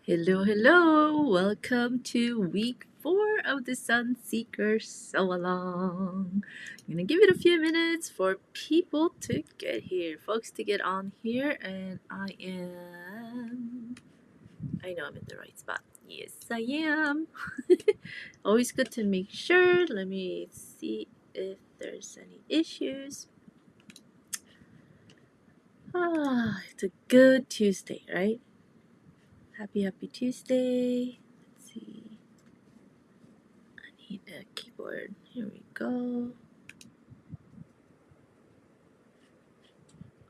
Hello, hello! Welcome to week 4 of the Sunseeker Sewalong. I'm gonna give it a few minutes for people to get here, folks to get on here, and I know I'm in the right spot. Yes, I am. Always good to make sure. Let me see if there's any issues. It's a good Tuesday, right? Happy Tuesday. Let's see. Need a keyboard. Here we go.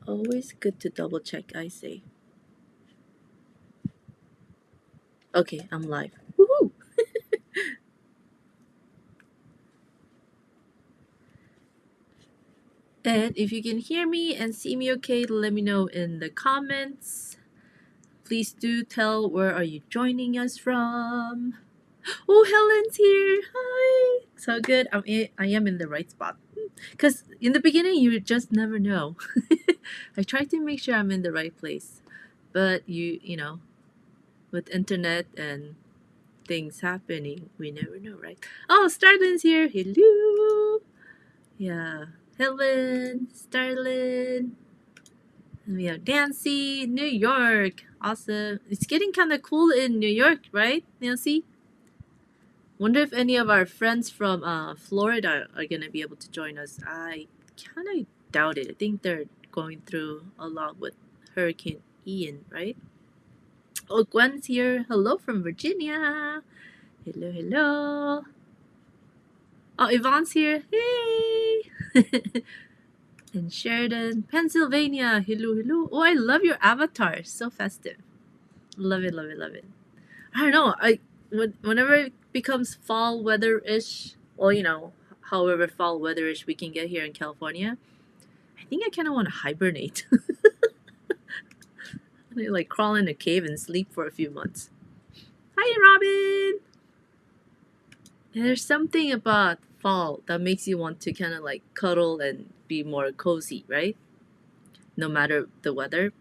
Always good to double check, I say. Okay, I'm live. Woohoo! And if you can hear me and see me okay, let me know in the comments. Please do tell where are you joining us from. Oh, Helen's here. Hi. So good. I am in the right spot. Because in the beginning, you just never know. I try to make sure I'm in the right place. But you know, with internet and things happening, we never know, right? Oh, Starlin's here. Hello. Yeah. Helen, Starlin. And we have Nancy, New York. Awesome. It's getting kind of cool in New York, right, Nancy? Wonder if any of our friends from Florida are going to be able to join us. I kind of doubt it. I think they're going through a lot with Hurricane Ian, right? Oh, Gwen's here. Hello from Virginia. Hello, hello. Oh, Yvonne's here. Hey! And Sheridan, Pennsylvania. Hello, hello. Oh, I love your avatar. So festive. Love it, love it, love it. I don't know. Whenever it becomes fall weather-ish, well, however fall weather-ish we can get here in California, I think I kind of want to hibernate. Like crawl in a cave and sleep for a few months. Hi, Robin! There's something about fall that makes you want to kind of like cuddle and be more cozy, right? No matter the weather,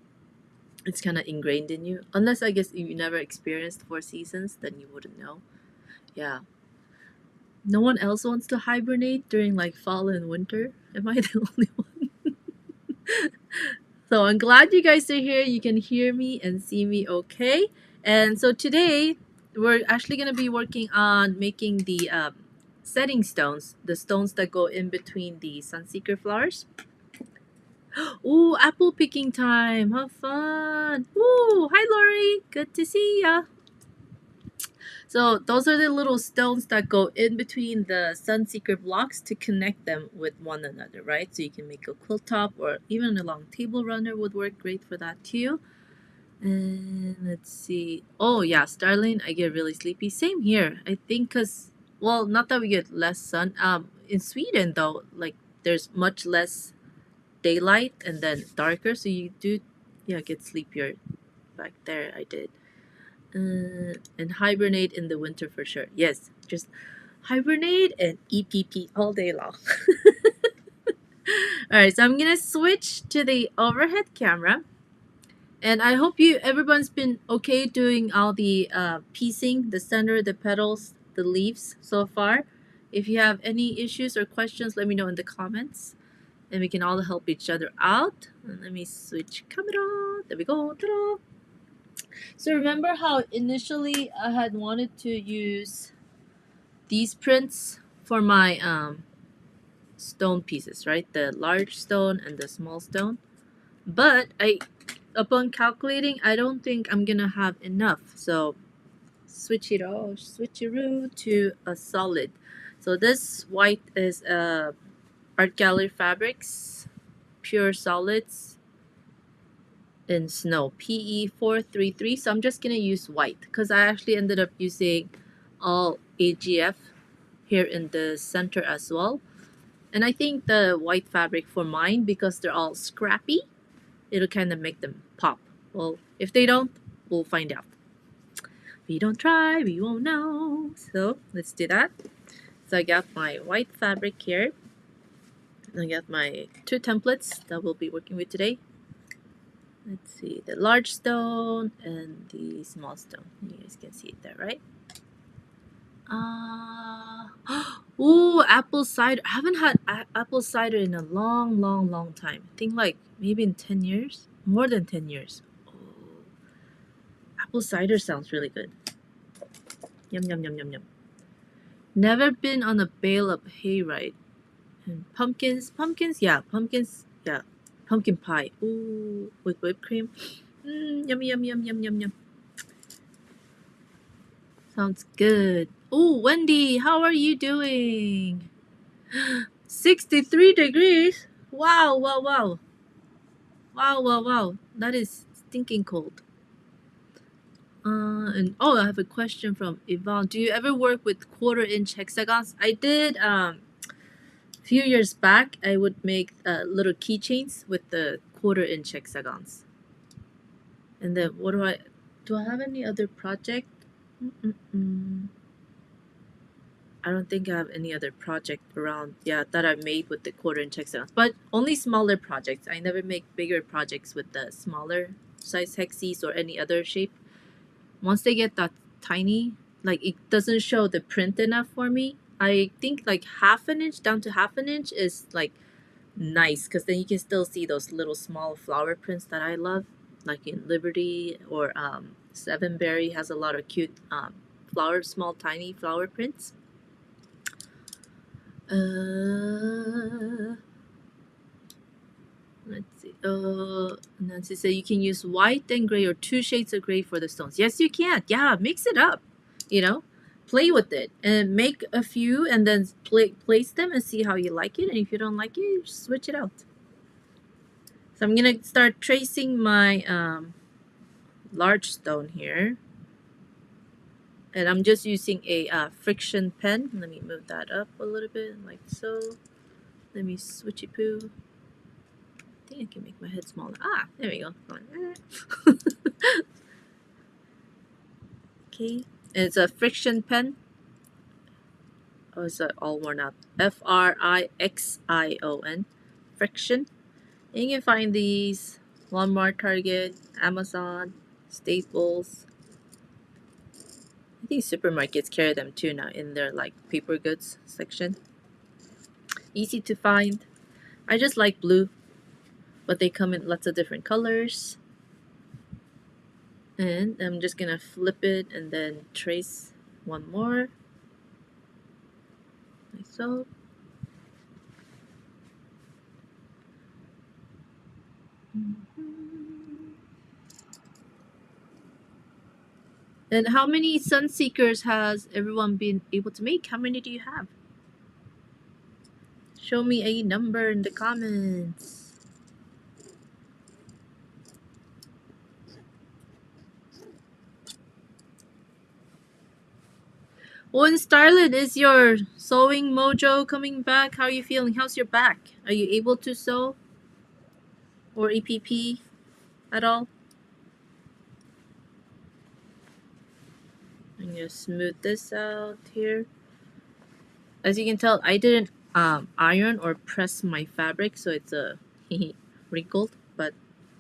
it's kind of ingrained in you. Unless I guess you never experienced 4 seasons, then you wouldn't know. Yeah. No one else wants to hibernate during like fall and winter. Am I the only one? So I'm glad you guys are here. You can hear me and see me okay. And so today we're actually going to be working on making the setting stones, the stones that go in between the Sunseeker flowers. Ooh, apple picking time. Have fun. Ooh, hi Lori. Good to see ya. So those are the little stones that go in between the Sunseeker blocks to connect them with one another, right? So you can make a quilt top or even a long table runner would work great for that too. And let's see. Oh yeah, Starling, I get really sleepy. Same here. I think because, well, not that we get less sun. In Sweden though, like there's much less daylight and then darker, so you do, yeah, get sleepier. Back there, I did. And hibernate in the winter for sure. Yes, just hibernate and EPP all day long. All right, so I'm gonna switch to the overhead camera, and I hope everyone's been okay doing all the piecing, the center, the petals, the leaves so far. If you have any issues or questions, let me know in the comments, and we can all help each other out. And let me switch camera. There we go. Ta-da! So remember how initially I had wanted to use these prints for my stone pieces, right? The large stone and the small stone. But upon calculating, I don't think I'm gonna have enough. So switcheroo to a solid. So this white is Art Gallery Fabrics, pure solids in snow, PE433. So I'm just gonna use white because I actually ended up using all AGF here in the center as well. And I think the white fabric for mine, because they're all scrappy, it'll kind of make them pop. Well, if they don't, we'll find out. If we don't try, we won't know. So let's do that. So I got my white fabric here. I got my 2 templates that we'll be working with today. Let's see, the large stone and the small stone. You guys can see it there, right? Ooh, apple cider. I haven't had apple cider in a long time. I think like maybe in 10 years, more than 10 years. Oh, apple cider sounds really good. Yum, yum, yum, yum, yum. Never been on a bale of hayride. And pumpkins, yeah, pumpkin pie. Ooh, with whipped cream. Yum, yum, yum, yum, yum, yum. Sounds good. Ooh, Wendy, how are you doing? 63 degrees? Wow, wow, wow. Wow. That is stinking cold. And I have a question from Yvonne. Do you ever work with quarter-inch hexagons? I did a few years back. I would make little keychains with the quarter-inch hexagons. And then what do I have any other project? I don't think I have any other project around that I made with the quarter-inch hexagons, but only smaller projects. I never make bigger projects with the smaller size hexes or any other shape. Once they get that tiny, like it doesn't show the print enough for me. I think like half an inch down to half an inch is like nice, because then you can still see those little small flower prints that I love, like in Liberty or Seven Berry has a lot of cute small tiny flower prints. Let's see. Nancy said you can use white and gray or 2 shades of gray for the stones. Yes, you can. Yeah, mix it up. Play with it and make a few and then place them and see how you like it. And if you don't like it, you just switch it out. So I'm gonna start tracing my large stone here. And I'm just using a friction pen. Let me move that up a little bit, like so. Let me switch it poo. I think I can make my head smaller. There we go. Okay. And it's a friction pen. Oh, it's all worn out. Frixion. Friction. And you can find these Walmart, Target, Amazon, Staples. I think supermarkets carry them too now in their like paper goods section. Easy to find. I just like blue, but they come in lots of different colors. And I'm just gonna flip it and then trace one more, like so. And how many Sunseekers has everyone been able to make? How many do you have? Show me a number in the comments. Oh, and Starlet, is your sewing mojo coming back? How are you feeling? How's your back? Are you able to sew? Or EPP at all? I'm gonna smooth this out here. As you can tell, I didn't iron or press my fabric, so it's wrinkled, but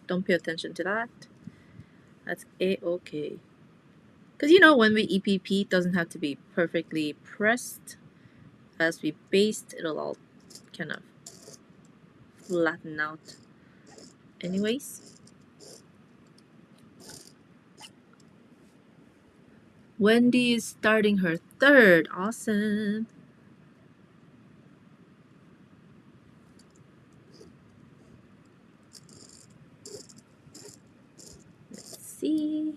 don't pay attention to that. That's a-okay. Because when we EPP, it doesn't have to be perfectly pressed. As we baste, it'll all kind of flatten out anyways. Wendy is starting her third. Awesome. Let's see.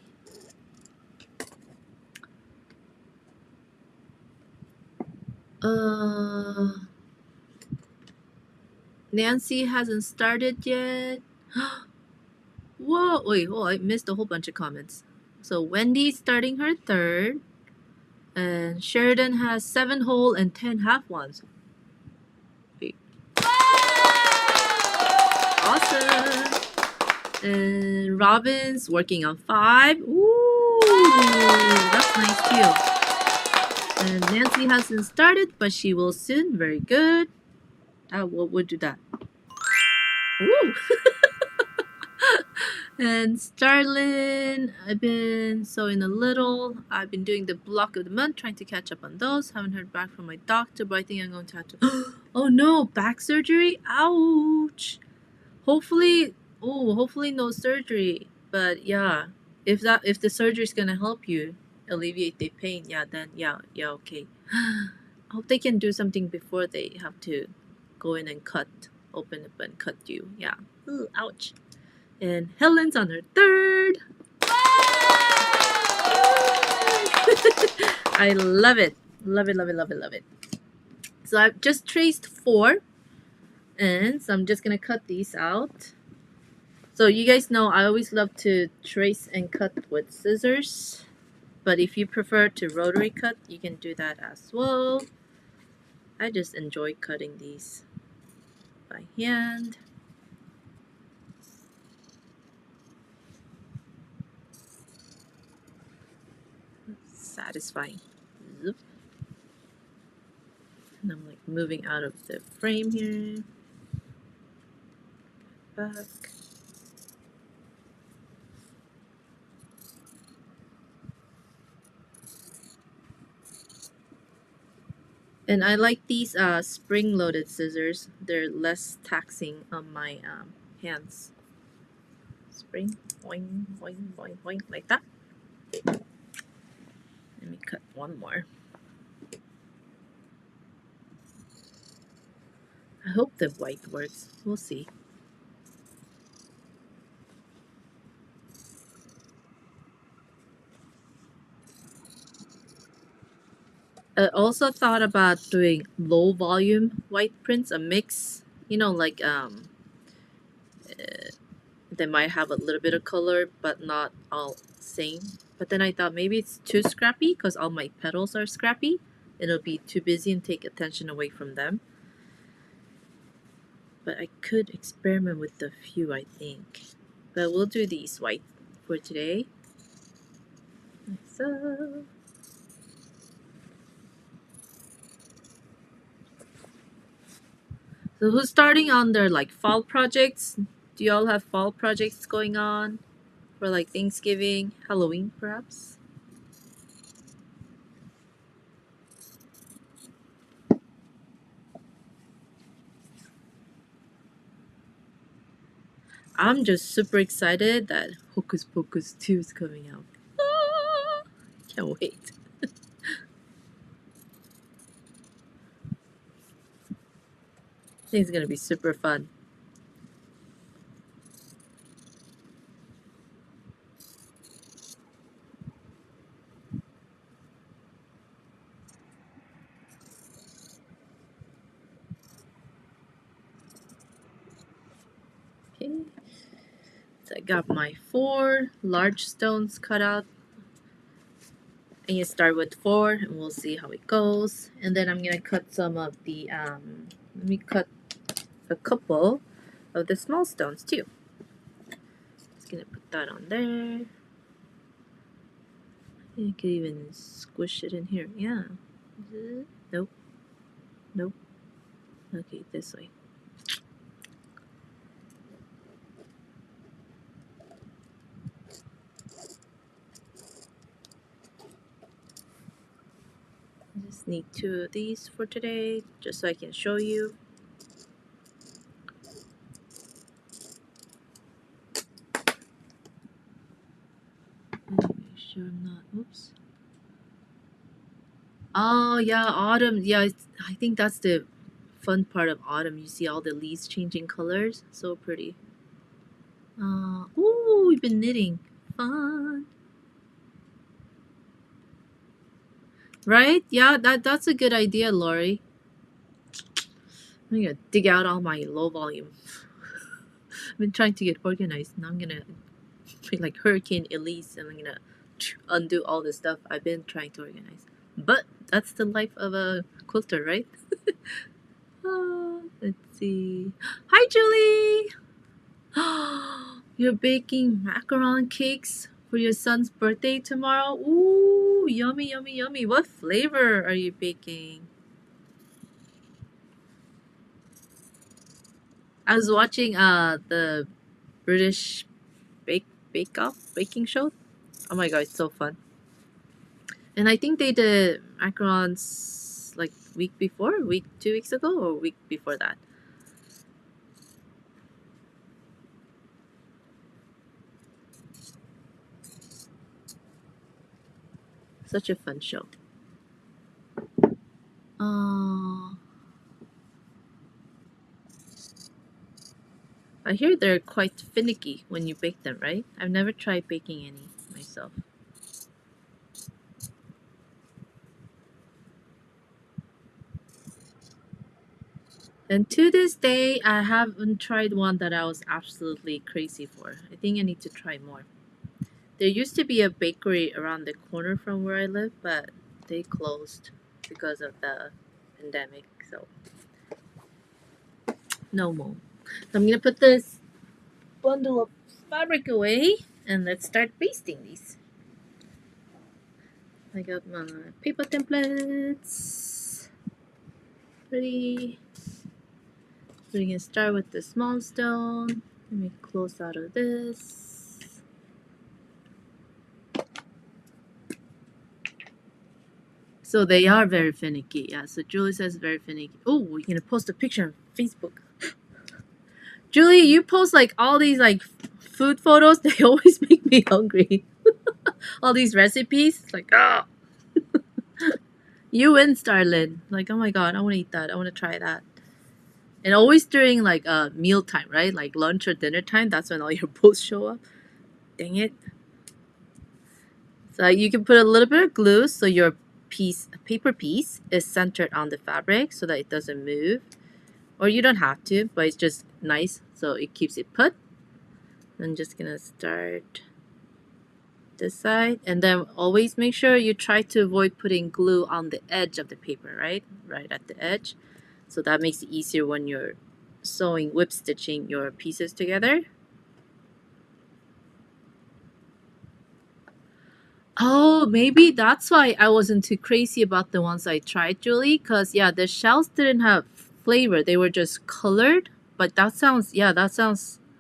Nancy hasn't started yet. Whoa, wait, I missed a whole bunch of comments. So Wendy's starting her third. And Sheridan has 7 whole and 10 half ones. Wait. Awesome. And Robin's working on 5. Ooh, that's nice too. And Nancy hasn't started, but she will soon. Very good. What would do that? Ooh. And Starlin, I've been sewing a little. I've been doing the block of the month, trying to catch up on those. Haven't heard back from my doctor, but I think I'm going to have to. Oh no, back surgery? Ouch! Hopefully no surgery. But yeah, if the surgery is gonna help you alleviate the pain, yeah, then yeah, okay. I hope they can do something before they have to go in and open up and cut you. Yeah. Ooh, ouch. And Helen's on her third. I love it. Love it, love it, love it, love it. So I've just traced 4, and so I'm just gonna cut these out. So you guys know I always love to trace and cut with scissors, but if you prefer to rotary cut, you can do that as well. I just enjoy cutting these by hand. Satisfying. Zoop. And I'm like moving out of the frame here. Back. And I like these spring-loaded scissors. They're less taxing on my hands. Spring, boing, boing, boing, boing, like that. Let me cut one more. I hope the white works. We'll see. I also thought about doing low volume white prints, a mix. You know, like they might have a little bit of color, but not all same. But then I thought maybe it's too scrappy because all my petals are scrappy. It'll be too busy and take attention away from them. But I could experiment with a few, I think. But we'll do these white for today. Like so. So who's starting on their like fall projects? Do y'all have fall projects going on for like Thanksgiving, Halloween perhaps? I'm just super excited that Hocus Pocus 2 is coming out. Ah, can't wait. I think it's gonna be super fun. Okay. So I got my 4 large stones cut out. And you start with 4 and we'll see how it goes. And then I'm gonna cut some of the let me cut a couple of the small stones too. Just gonna put that on there. You could even squish it in here. Yeah. Nope. Nope. Okay, this way. I just need 2 of these for today, just so I can show you. Make sure I'm not. Oops. Oh yeah, autumn. Yeah, I think that's the fun part of autumn. You see all the leaves changing colors. So pretty. Ooh, we've been knitting. Fun. Right? Yeah, that's a good idea, Lori. I'm gonna dig out all my low volume. I've been trying to get organized. Now I'm gonna be like Hurricane Elise and I'm gonna undo all the stuff I've been trying to organize. But that's the life of a quilter, right? Let's see. Hi, Julie! You're baking macaron cakes for your son's birthday tomorrow? Ooh, yummy, yummy, yummy. What flavor are you baking? I was watching the British Bake baking show. Oh my god, it's so fun. And I think they did macarons like week before, 2 weeks ago, or week before that. Such a fun show. I hear they're quite finicky when you bake them, right? I've never tried baking any myself. And to this day, I haven't tried one that I was absolutely crazy for. I think I need to try more. There used to be a bakery around the corner from where I live, but they closed because of the pandemic. So, no more. So I'm gonna put this bundle of fabric away and let's start pasting these. I got my paper templates ready. So we can start with the small stone. Let me close out of this. So they are very finicky. Yeah, so Julie says very finicky. Oh, we're gonna post a picture on Facebook. Julie, you post like all these like food photos. They always make me hungry. All these recipes. It's like, ah. You win, Starlin. Like, oh my god, I want to eat that. I want to try that. And always during like meal time, right? Like lunch or dinner time. That's when all your posts show up. Dang it. So you can put a little bit of glue so your paper piece is centered on the fabric so that it doesn't move. Or you don't have to, but it's just nice so it keeps it put. I'm just gonna start this side, and then always make sure you try to avoid putting glue on the edge of the paper, right at the edge, so that makes it easier when you're whip stitching your pieces together. Oh, maybe that's why I wasn't too crazy about the ones I tried, Julie, because yeah, the shells didn't have flavor, they were just colored. But that sounds,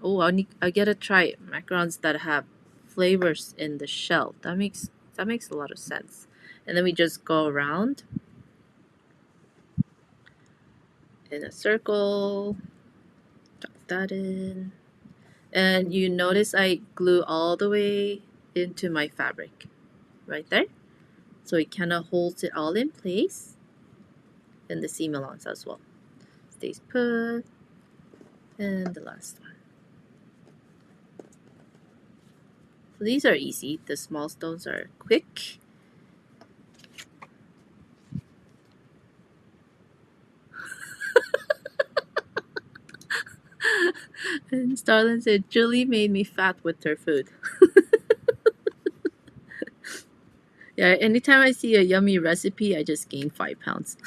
oh, I gotta try macarons that have flavors in the shell. That makes a lot of sense. And then we just go around in a circle, tuck that in, and you notice I glue all the way into my fabric right there, so it kind of holds it all in place. And the seam allowance as well stays put. And the last one. So these are easy. The small stones are quick. And Starlin said, Julie made me fat with her food. Yeah, anytime I see a yummy recipe, I just gain 5 pounds.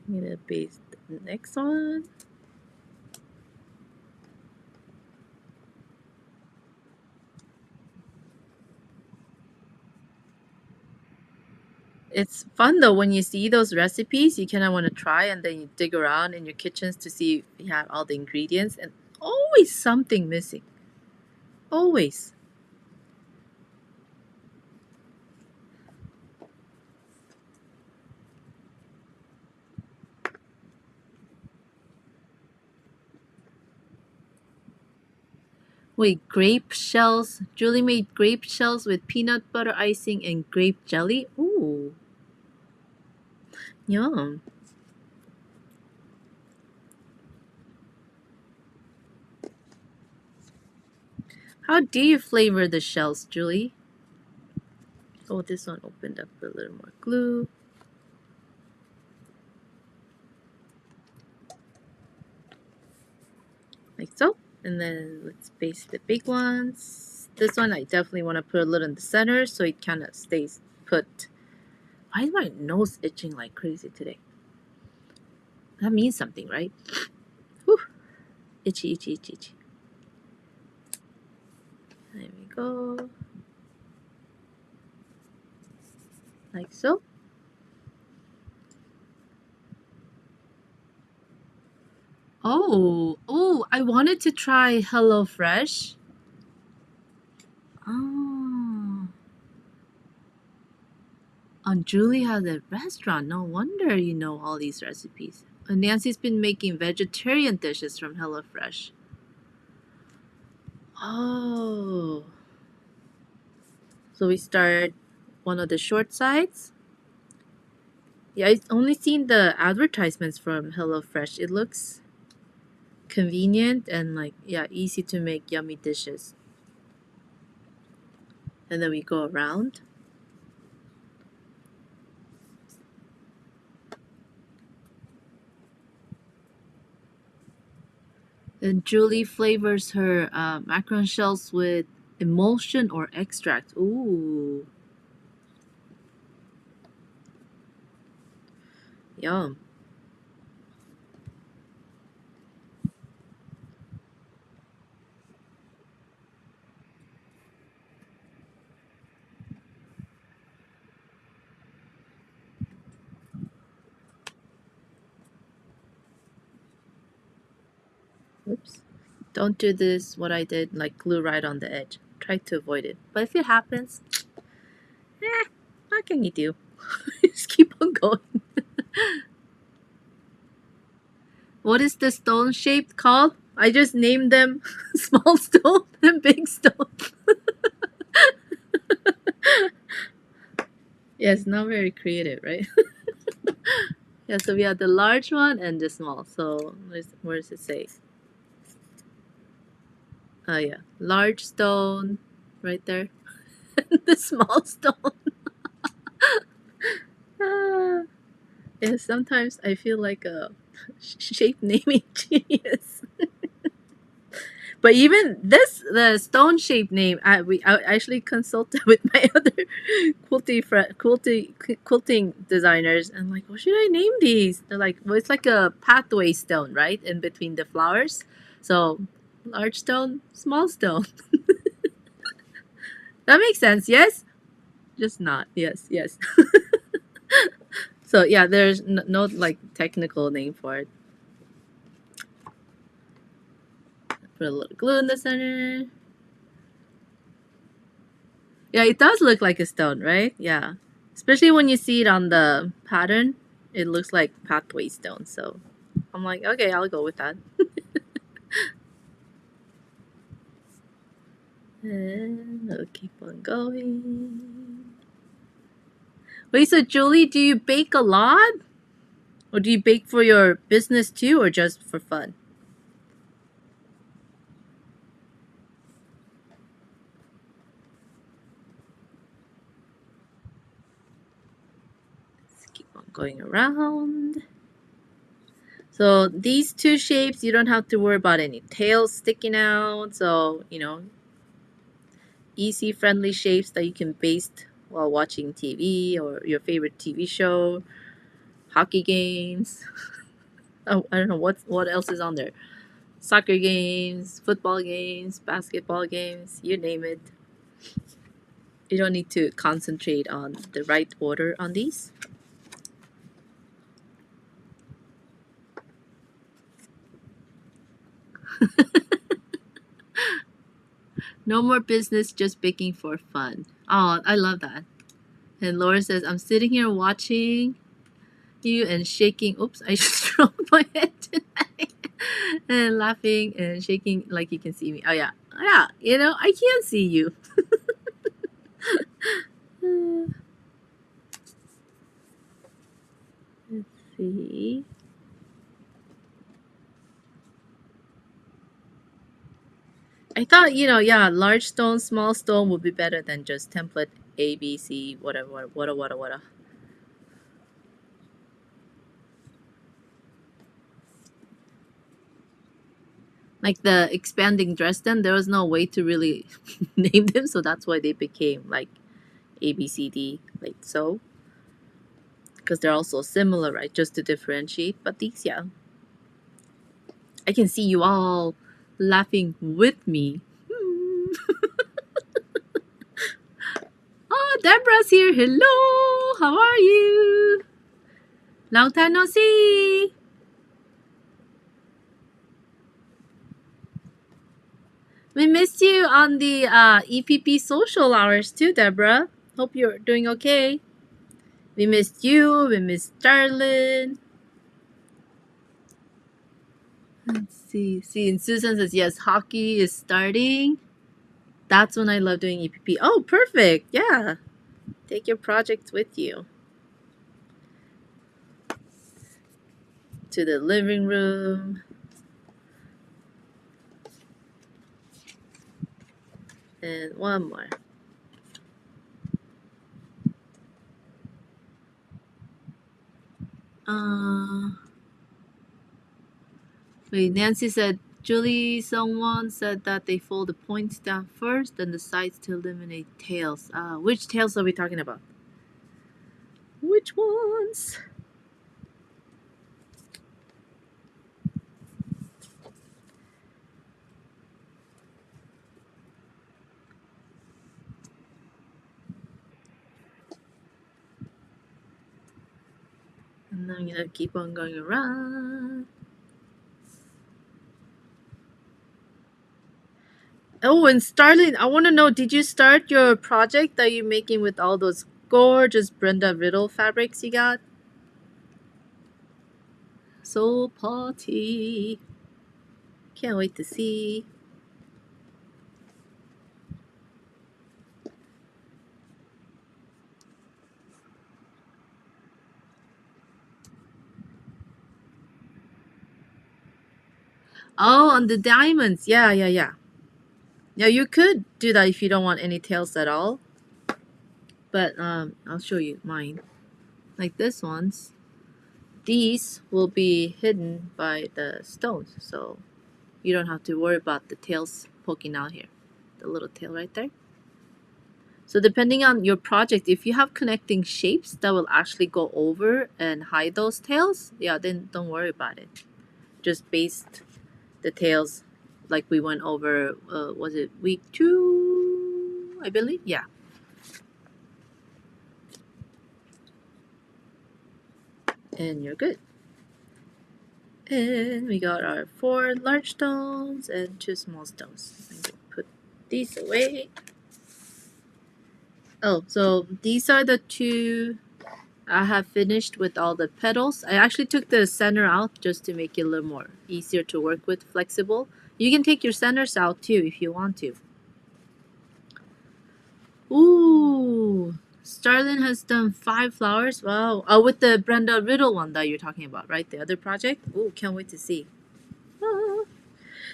I'm gonna paste the next one. It's fun though when you see those recipes, you kind of want to try, and then you dig around in your kitchens to see if you have all the ingredients, and always something missing. Always. Wait, grape shells? Julie made grape shells with peanut butter icing and grape jelly? Ooh. Yum. How do you flavor the shells, Julie? Oh, this one opened up with a little more glue. Like so. And then let's paste the big ones. This one I definitely want to put a little in the center so it kind of stays put. Why is my nose itching like crazy today? That means something, right? Whew. Itchy, itchy, itchy, itchy. There we go. Like so. Oh, I wanted to try HelloFresh. Oh. And Julie has a restaurant. No wonder you know all these recipes. And Nancy's been making vegetarian dishes from HelloFresh. Oh. So we start one of the short sides. Yeah, I've only seen the advertisements from HelloFresh. It looks convenient and like, yeah, easy to make yummy dishes. And then we go around. And Julie flavors her macaron shells with emulsion or extract. Ooh, yum. Oops. Don't do this, what I did, like glue right on the edge. Try to avoid it. But if it happens, what can you do? Just keep on going. What is the stone shape called? I just named them small stone and big stone. Yes, not very creative, right? Yeah, so we have the large one and the small. So where does it say? Oh yeah, large stone right there. The small stone. Ah, yeah, sometimes I feel like a shape naming genius. But even this, the stone shape name, I actually consulted with my other quilting designers, and like, what should I name these? They're like, well, it's like a pathway stone, right, in between the flowers. So, large stone, small stone. That makes sense, yes? Just not. Yes, yes. So yeah, there's no like technical name for it. Put a little glue in the center. Yeah, it does look like a stone, right? Yeah. Especially when you see it on the pattern, it looks like pathway stone. So I'm like, okay, I'll go with that. And I'll keep on going. Wait, so Julie, do you bake a lot? Or do you bake for your business too, or just for fun? Let's keep on going around. So these two shapes, you don't have to worry about any tails sticking out. So, easy, friendly shapes that you can baste while watching TV or your favorite TV show, hockey games. Oh, I don't know what else is on there. Soccer games, football games, basketball games, you name it. You don't need to concentrate on the right order on these. No more business, just baking for fun. Oh, I love that. And Laura says, I'm sitting here watching you and shaking. Oops, I just stroked my head tonight. And laughing and shaking like you can see me. Oh, yeah. Yeah, I can't see you. Let's see. I thought, yeah, large stone, small stone would be better than just template A, B, C, whatever, whatever. Like the expanding Dresden, there was no way to really name them, so that's why they became like A, B, C, D, like so. Because they're also similar, right? Just to differentiate. But these, yeah. I can see you all laughing with me. Oh, Deborah's here. Hello. How are you? Long time no see. you on the EPP social hours too, Deborah. Hope you're doing okay. We missed you. We missed Darlene. Let's see. See, and Susan says, yes, hockey is starting. That's when I love doing EPP. Oh, perfect. Yeah. Take your projects with you to the living room. And one more. Wait, Nancy said, Julie, someone said that they fold the points down first, then the sides to eliminate tails. Which tails are we talking about? Which ones? And I'm gonna keep on going around. Oh, and Starling, I want to know, did you start your project that you're making with all those gorgeous Brenda Riddle fabrics you got? So pretty. Can't wait to see. Oh, on the diamonds. Yeah. Yeah, you could do that if you don't want any tails at all. But I'll show you mine. Like this one's. These will be hidden by the stones, so you don't have to worry about the tails poking out here. The little tail right there. So depending on your project, if you have connecting shapes that will actually go over and hide those tails, yeah, then don't worry about it. Just baste the tails like we went over, was it week 2, I believe? Yeah. And you're good. And we got our 4 large stones and 2 small stones. I'm going to put these away. Oh, so these are the 2 I have finished with all the petals. I actually took the center out just to make it a little more easier to work with, flexible. You can take your centers out too if you want to. Ooh, Starlin has done 5 flowers. Wow. Oh, with the Brenda Riddle one that you're talking about, right? The other project. Ooh, can't wait to see. Ah.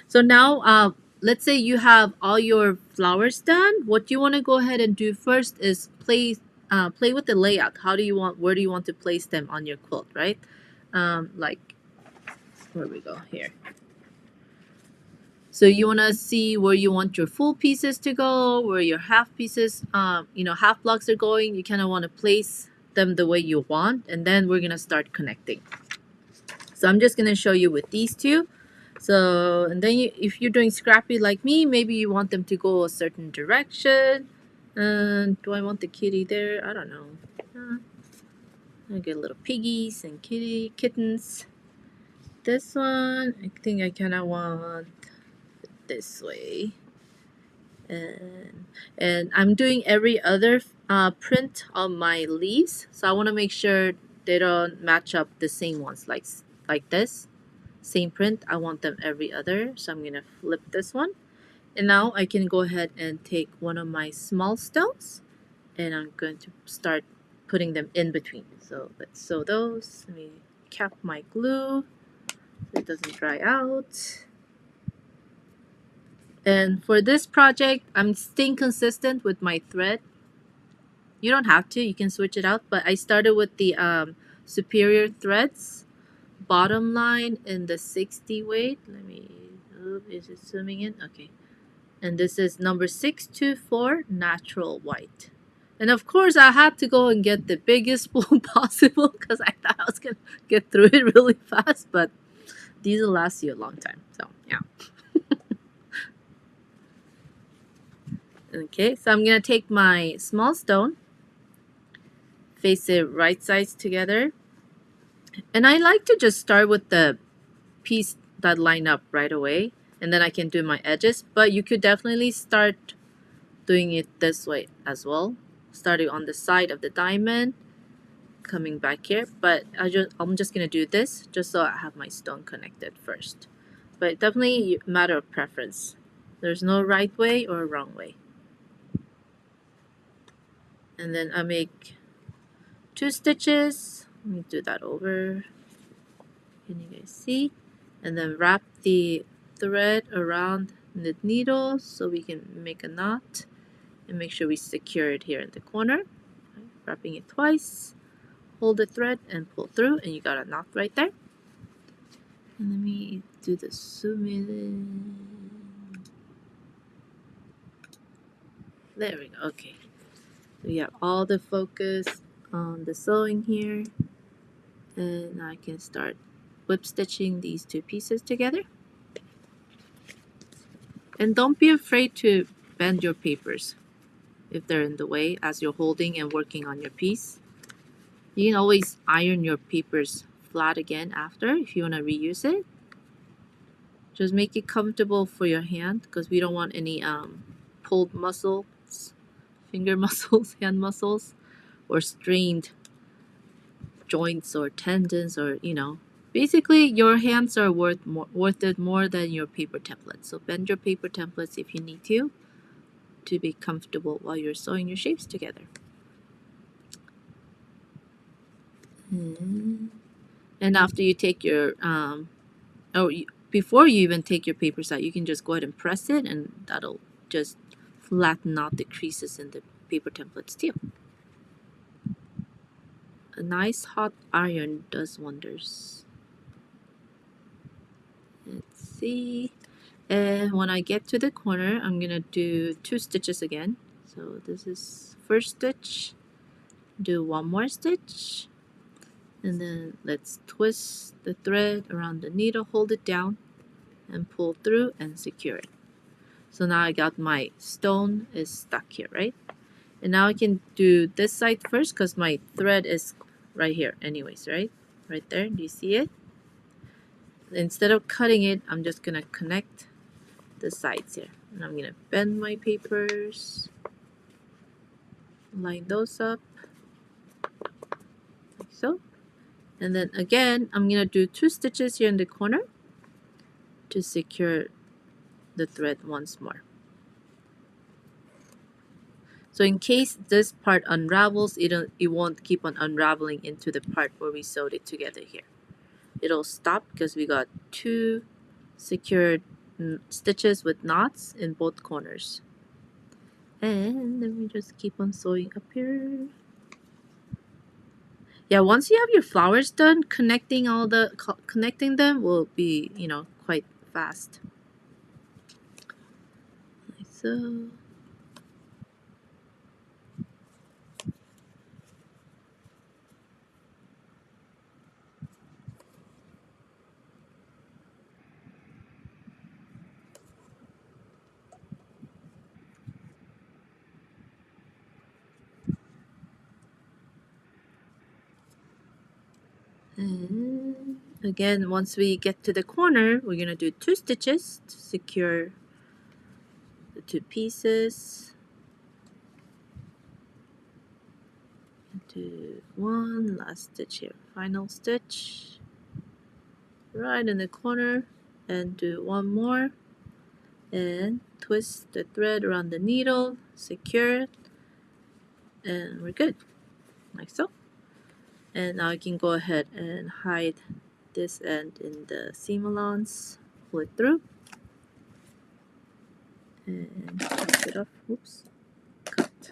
So now, let's say you have all your flowers done. What you want to go ahead and do first is play with the layout. Where do you want to place them on your quilt, right? Like, where we go here. So you want to see where you want your full pieces to go, where your half pieces, half blocks are going. You kind of want to place them the way you want, and then we're going to start connecting. So I'm just going to show you with these 2. So, and then if you're doing scrappy like me, maybe you want them to go a certain direction. And do I want the kitty there? I don't know. I get little piggies and kittens. This one, I think I kind of want it this way. And I'm doing every other print on my leaves. So I want to make sure they don't match up the same ones like this. Same print, I want them every other, so I'm gonna flip this one. And now I can go ahead and take one of my small stones and I'm going to start putting them in between. So let's sew those. Let me cap my glue so it doesn't dry out. And for this project, I'm staying consistent with my thread. You don't have to, you can switch it out, but I started with the superior threads bottom line in the 60 weight. Is it zooming in? Okay. And this is number 624 natural white. And of course I had to go and get the biggest spool possible because I thought I was gonna get through it really fast, but these will last you a long time. So yeah. Okay, so I'm gonna take my small stone, face it right sides together. And I like to just start with the piece that line up right away. and then I can do my edges. But you could definitely start doing it this way as well, starting on the side of the diamond, coming back here. But I'm just gonna do this just so I have my stone connected first. But definitely a matter of preference. There's no right way or wrong way. And then I make 2 stitches. Let me do that over. Can you guys see? And then wrap the thread around the needle so we can make a knot and make sure we secure it here in the corner. Wrapping it twice, hold the thread and pull through, and you got a knot right there. And let me do the zoom in. There we go. Okay, we have all the focus on the sewing here, and I can start whip stitching these 2 pieces together. And don't be afraid to bend your papers if they're in the way as you're holding and working on your piece. You can always iron your papers flat again after if you want to reuse it. Just make it comfortable for your hand because we don't want any pulled muscles, finger muscles, hand muscles, or strained joints or tendons, or basically your hands are worth it more than your paper templates. So bend your paper templates if you need to be comfortable while you're sewing your shapes together. And after you take your before you even take your papers out, you can just go ahead and press it, and that'll just flatten out the creases in the paper templates too. A nice hot iron does wonders. Let's see. And when I get to the corner, I'm gonna do 2 stitches again. So this is first stitch, do 1 more stitch, and then let's twist the thread around the needle, hold it down and pull through and secure it. So now I got my stone is stuck here, right? And now I can do this side first because my thread is right here anyways, right? Right there, do you see it? Instead of cutting it, I'm just gonna connect the sides here. And I'm gonna bend my papers, line those up, like so. And then again, I'm gonna do 2 stitches here in the corner to secure the thread once more. So in case this part unravels, it won't keep on unraveling into the part where we sewed it together here. It'll stop because we got 2 secured stitches with knots in both corners. And let me just keep on sewing up here. Yeah, once you have your flowers done, connecting them will be, quite fast. Like so. And again, once we get to the corner, we're gonna do 2 stitches to secure the 2 pieces. Do 1 last stitch here, final stitch right in the corner, and do 1 more, and twist the thread around the needle, secure it, and we're good, like so. And now I can go ahead and hide this end in the seam allowance, pull it through, and cut it off. Oops, cut.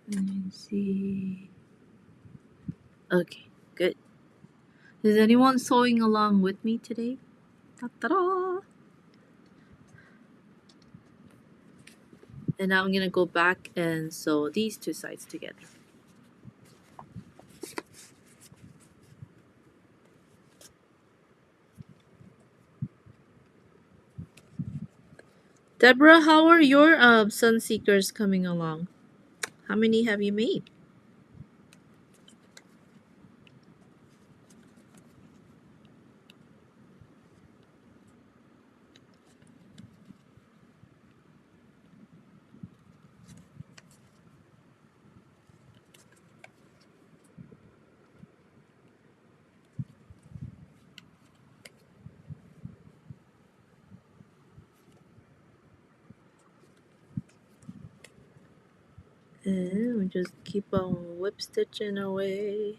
Let me see. Okay, good. Is anyone sewing along with me today? Ta-da! And now I'm gonna go back and sew these 2 sides together. Deborah, how are your Sunseekers coming along? How many have you made? And we just keep on whip stitching away.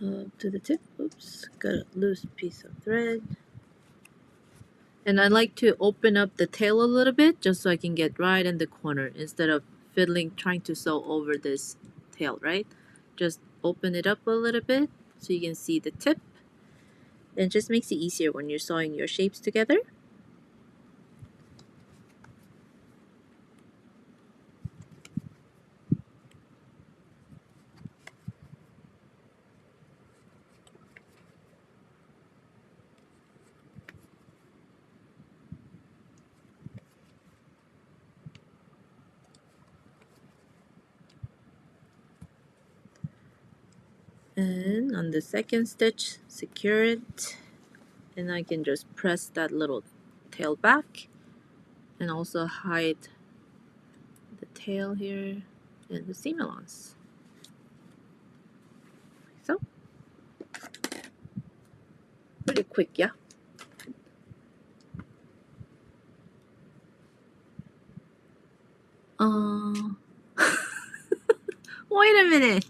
Up to the tip. Oops, got a loose piece of thread. And I like to open up the tail a little bit just so I can get right in the corner instead of fiddling trying to sew over this tail, right? Just open it up a little bit so you can see the tip. It just makes it easier when you're sewing your shapes together. And on the second stitch, secure it. And I can just press that little tail back and also hide the tail here and the seam allowance. So, pretty quick, yeah? Wait a minute.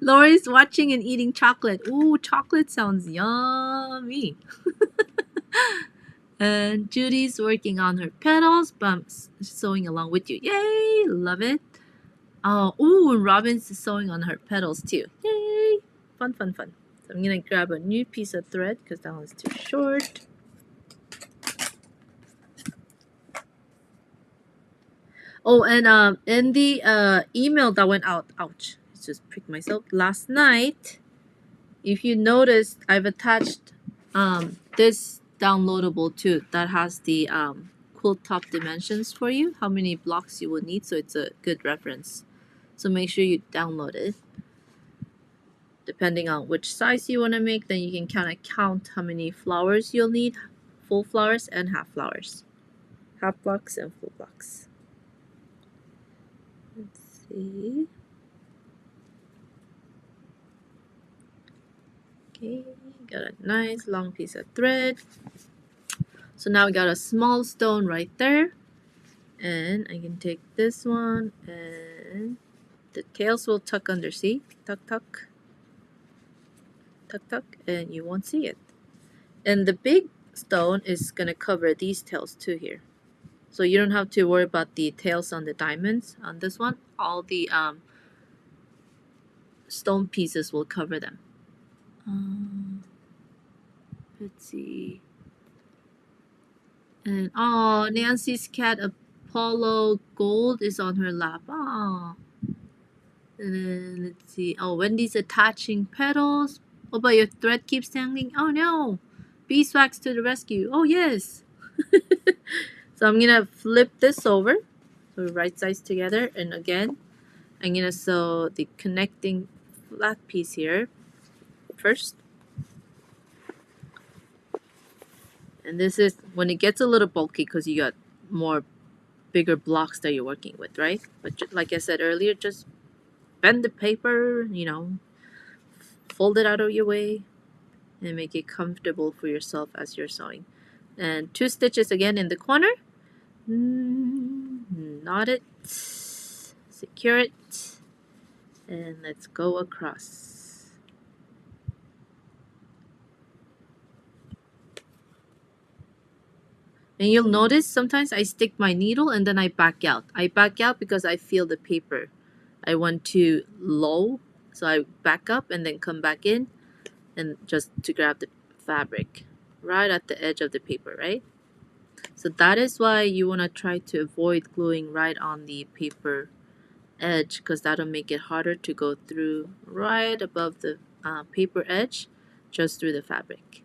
Lori's watching and eating chocolate. Ooh, chocolate sounds yummy. And Judy's working on her petals, but I'm sewing along with you. Yay! Love it. Oh, ooh, and Robin's sewing on her petals too. Yay! Fun, fun, fun. So I'm gonna grab a new piece of thread because that one's too short. Oh, and in the email that went out, ouch, I just pricked myself last night. If you noticed, I've attached this downloadable too that has the quilt top dimensions for you, how many blocks you will need, so it's a good reference. So make sure you download it. Depending on which size you want to make, then you can kind of count how many flowers you'll need, full flowers and half flowers. Half blocks and full blocks. Let's see. Okay, got a nice long piece of thread. So now we got a small stone right there. And I can take this one and the tails will tuck under, see? Tuck, tuck. Tuck, tuck, and you won't see it. And the big stone is going to cover these tails too here. So you don't have to worry about the tails on the diamonds on this one. All the stone pieces will cover them. Let's see. And oh, Nancy's cat Apollo Gold is on her lap. Oh. And then let's see. Oh, Wendy's attaching petals. Oh, but your thread keeps tangling. Oh no! Beeswax to the rescue. Oh yes. So I'm gonna flip this over, so right sides together, and again, I'm gonna sew the connecting flat piece here first. And this is when it gets a little bulky because you got more bigger blocks that you're working with, right? But like I said earlier, just bend the paper, you know, fold it out of your way, and make it comfortable for yourself as you're sewing. And 2 stitches again in the corner. Knot it, secure it, and let's go across. And you'll notice sometimes I stick my needle and then I back out. I back out because I feel the paper. I want too low, so I back up and then come back in and just to grab the fabric right at the edge of the paper, right? So that is why you want to try to avoid gluing right on the paper edge, because that'll make it harder to go through right above the paper edge just through the fabric.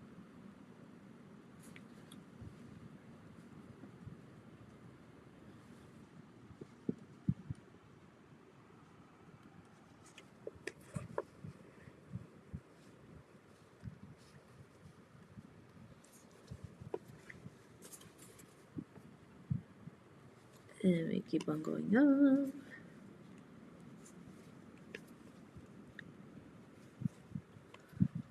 And we keep on going up.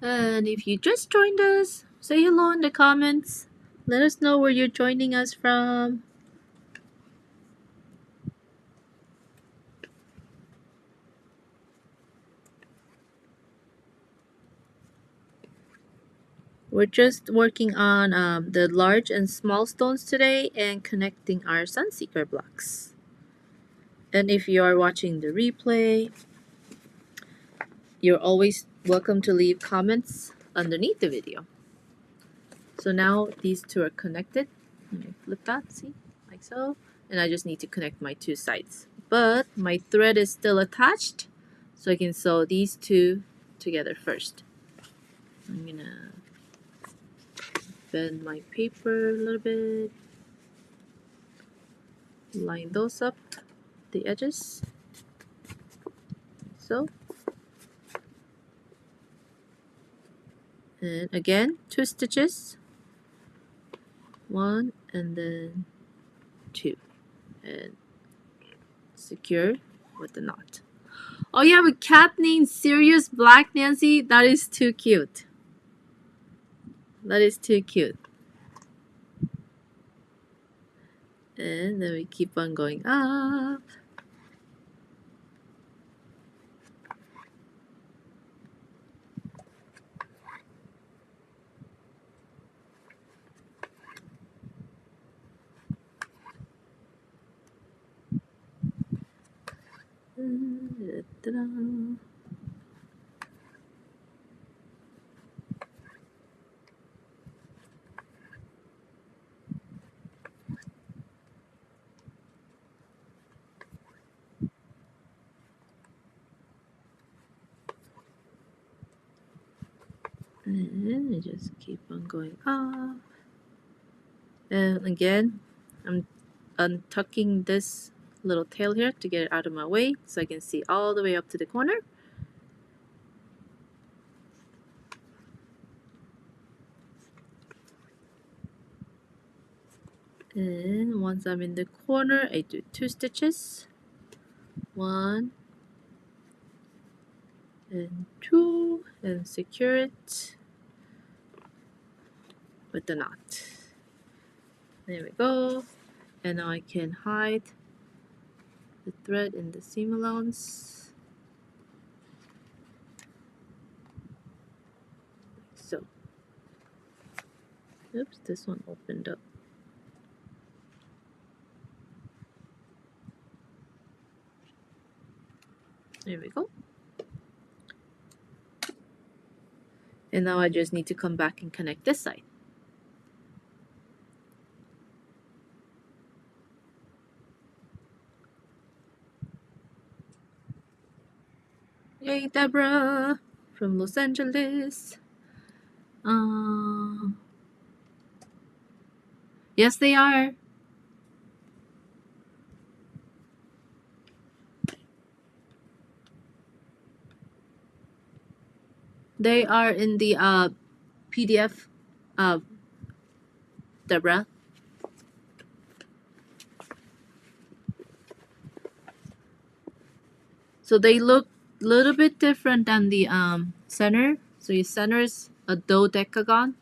And if you just joined us, say hello in the comments. Let us know where you're joining us from. We're just working on the large and small stones today and connecting our Sunseeker blocks. And if you are watching the replay, you're always welcome to leave comments underneath the video. So now these two are connected. Let me flip that, see? Like so. And I just need to connect my two sides. But my thread is still attached, so I can sew these two together first. I'm gonna bend my paper a little bit. Line those up, the edges. So. And again, 2 stitches. 1 and then 2. And secure with the knot. Oh, you have a cat named Sirius Black, Nancy? That is too cute. That is too cute. And then we keep on going up. Ta-da. And we just keep on going up. And again, I'm untucking this little tail here to get it out of my way so I can see all the way up to the corner. And once I'm in the corner, I do 2 stitches. 1 and 2 and secure it with the knot. There we go. And now I can hide the thread in the seam allowance. So, oops, this one opened up. There we go. And now I just need to come back and connect this side. Yay, Deborah from Los Angeles. Yes, they are. They are in the PDF, Deborah. So they look a little bit different than the center. So your center is a dodecagon.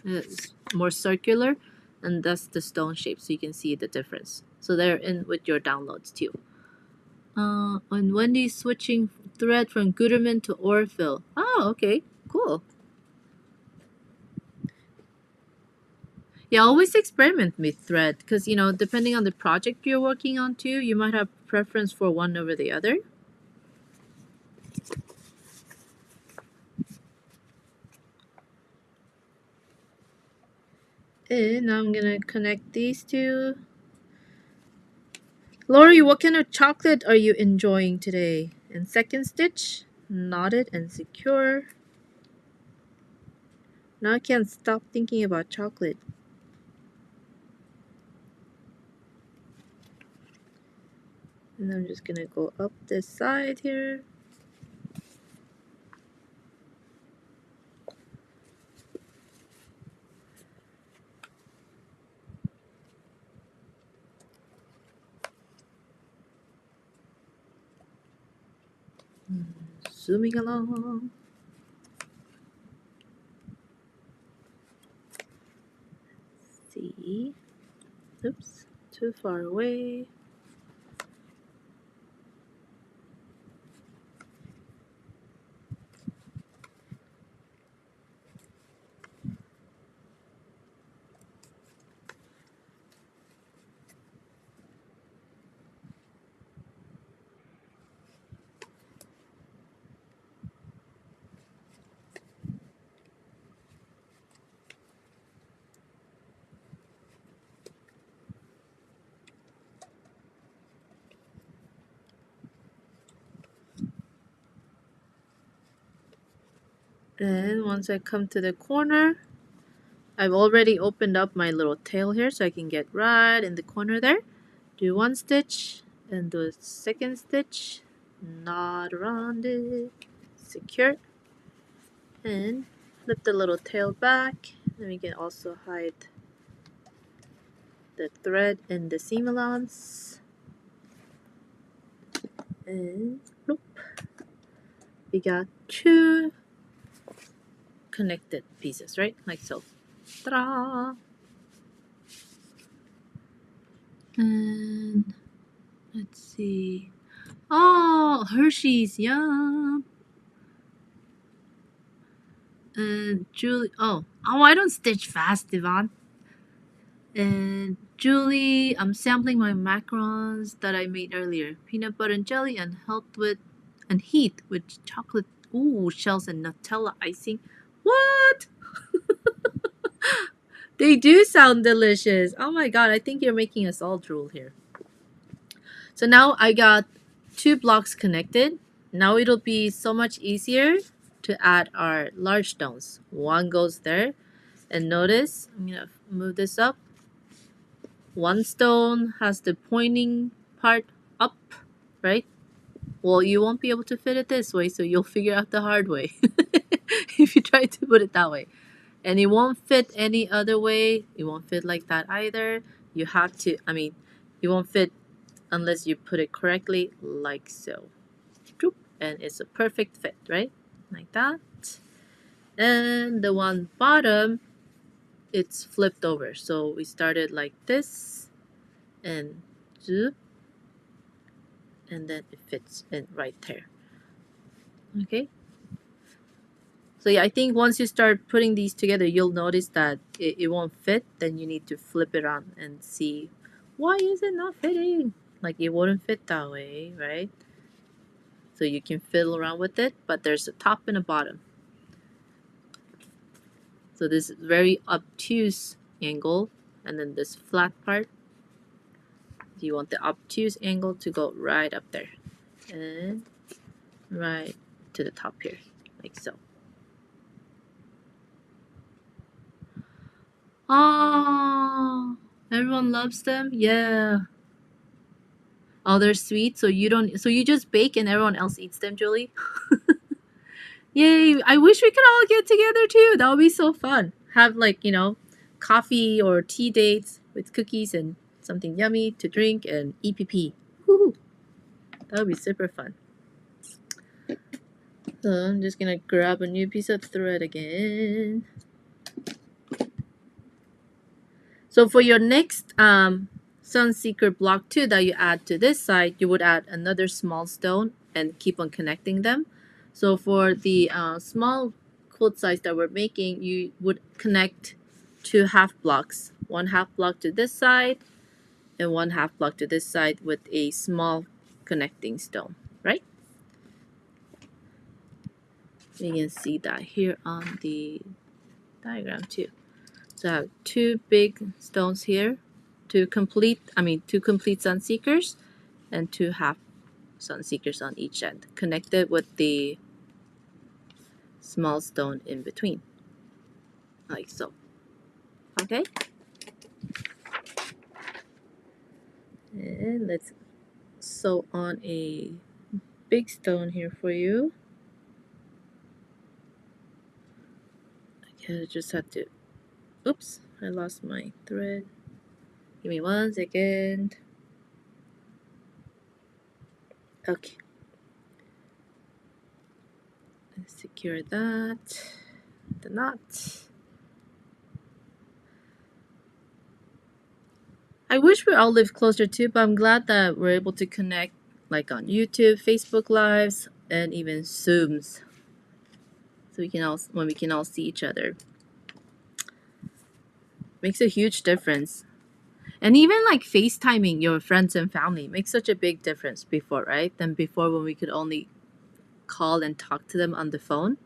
It's more circular, and that's the stone shape, so you can see the difference. So they're in with your downloads too. And Wendy's switching thread from Gutermann to Orville. Oh, okay, cool. Yeah, always experiment with thread because you know, depending on the project you're working on too, you might have preference for one over the other. And now I'm gonna connect these two. Lori, what kind of chocolate are you enjoying today? And second stitch, knotted and secure. Now I can't stop thinking about chocolate. And I'm just gonna go up this side here. Zooming along. see. Oops, too far away. And once I come to the corner, I've already opened up my little tail here so I can get right in the corner there. Do one stitch and do a second stitch, knot around it, secure, and flip the little tail back. And we can also hide the thread in the seam allowance. And nope, we got two connected pieces, right? Like so. Ta-da! And let's see. Oh, Hershey's, yum. And Julie, oh, I don't stitch fast, Devon. And Julie, I'm sampling my macarons that I made earlier. Peanut butter and jelly and heat with chocolate shells and Nutella icing. What? They do sound delicious. Oh my god, I think you're making us all drool here. So now I got two blocks connected. Now it'll be so much easier to add our large stones. One goes there. And notice, I'm gonna move this up. One stone has the pointing part up, right? Well, you won't be able to fit it this way, so you'll figure out the hard way if you try to put it that way. And it won't fit any other way. It won't fit like that either. You have to, it won't fit unless you put it correctly, like so. And it's a perfect fit, right? Like that. And the one bottom, it's flipped over. So we started like this and zoop, and then it fits in right there. Okay. So yeah, I think once you start putting these together, you'll notice that it won't fit. Then you need to flip it on and see why is it not fitting. Like it wouldn't fit that way, right? So you can fiddle around with it, but there's a top and a bottom. So this is very obtuse angle, and then this flat part, you want the obtuse angle to go right up there and right to the top here, like so. Oh, everyone loves them. Yeah. Oh, they're sweet. So you just bake and everyone else eats them, Julie. Yay! I wish we could all get together too. That would be so fun. Have coffee or tea dates with cookies and something yummy to drink and EPP. Woohoo! That would be super fun. So I'm just gonna grab a new piece of thread again. So for your next Sunseeker block 2 that you add to this side, you would add another small stone and keep on connecting them. So for the small quilt size that we're making, you would connect two half blocks. One half block to this side and one half block to this side with a small connecting stone, right? You can see that here on the diagram too. So I have two big stones here, two complete Sunseekers, and two half Sunseekers on each end, connected with the small stone in between, like so. Okay? And let's sew on a big stone here for you. Okay, I just have to, oops, I lost my thread. Give me 1 second. Okay. Let's secure that, the knot. I wish we all lived closer too, but I'm glad that we're able to connect like on YouTube, Facebook Lives, and even Zooms. So we can all when we can all see each other. Makes a huge difference. And even like FaceTiming your friends and family makes such a big difference before, right? Than before when we could only call and talk to them on the phone.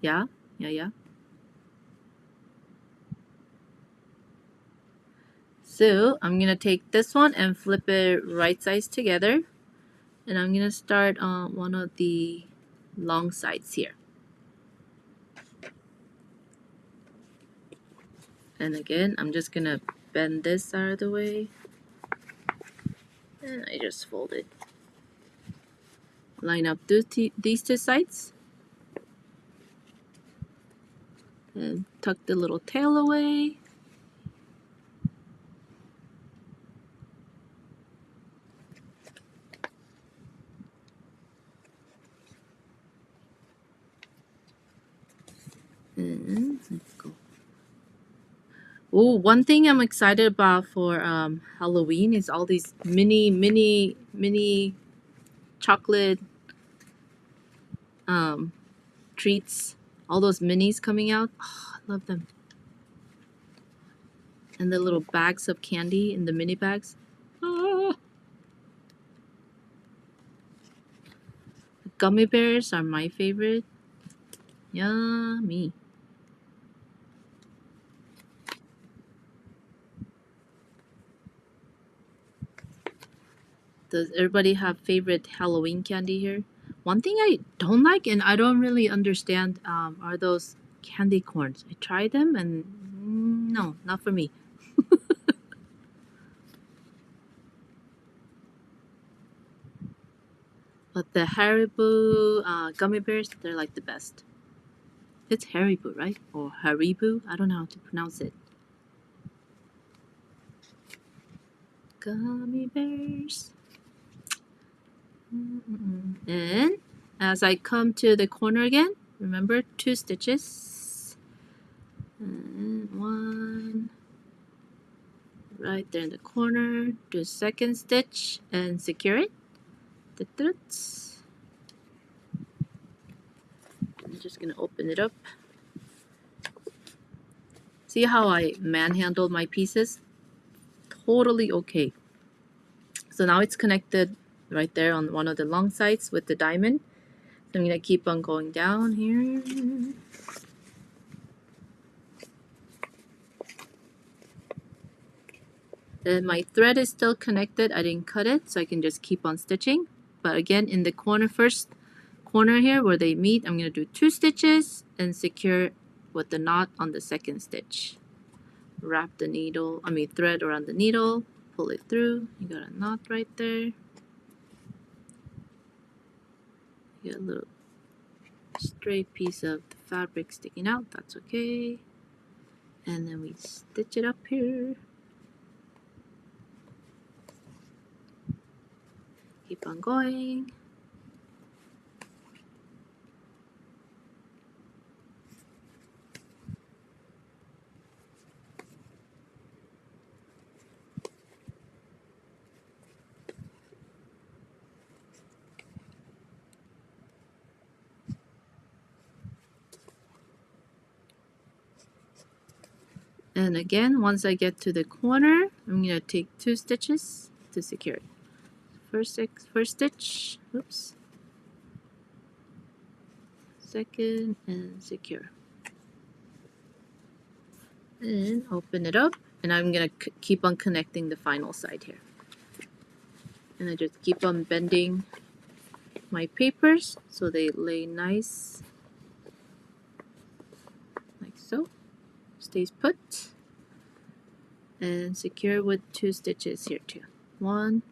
Yeah? Yeah. So I'm gonna take this one and flip it right sides together. And I'm gonna start on one of the long sides here. And again, I'm just gonna bend this out of the way. And I just fold it. Line up these two sides. And tuck the little tail away. And let's go. Oh, one thing I'm excited about for Halloween is all these mini chocolate treats. All those minis coming out. Oh, I love them. And the little bags of candy in the mini bags. Oh. Gummy bears are my favorite. Yummy. Does everybody have favorite Halloween candy here? One thing I don't like and I don't really understand are those candy corns. I tried them and no, not for me. But the Haribo gummy bears, they're like the best. It's Haribo, right? Or Haribo? I don't know how to pronounce it. Gummy bears. And as I come to the corner again, remember 2 stitches. And 1 right there in the corner. Do a second stitch and secure it. I'm just gonna open it up. See how I manhandled my pieces? Totally okay. So now it's connected right there on one of the long sides with the diamond. So I'm gonna keep on going down here. And my thread is still connected. I didn't cut it, so I can just keep on stitching. But again, in the first corner here where they meet, I'm gonna do 2 stitches and secure with the knot on the second stitch. Wrap the thread around the needle, pull it through. You got a knot right there. You got a little stray piece of the fabric sticking out, that's okay. And then we stitch it up here. Keep on going. And again, once I get to the corner, I'm going to take 2 stitches to secure it. First stitch, oops. Second and secure. And open it up, and I'm going to keep on connecting the final side here. And I just keep on bending my papers so they lay nice, like so. Stays put. And secure with 2 stitches here too. 1,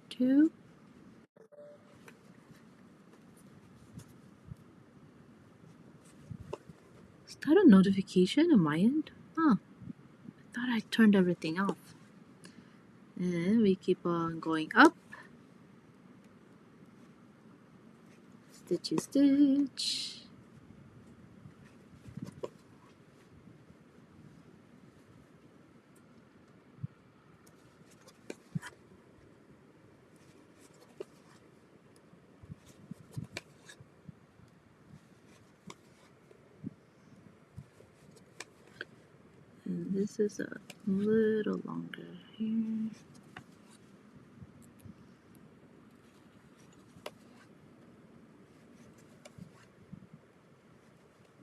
2. Is that a notification on my end? Huh. I thought I turned everything off. And we keep on going up. Stitchy stitch. this is a little longer here.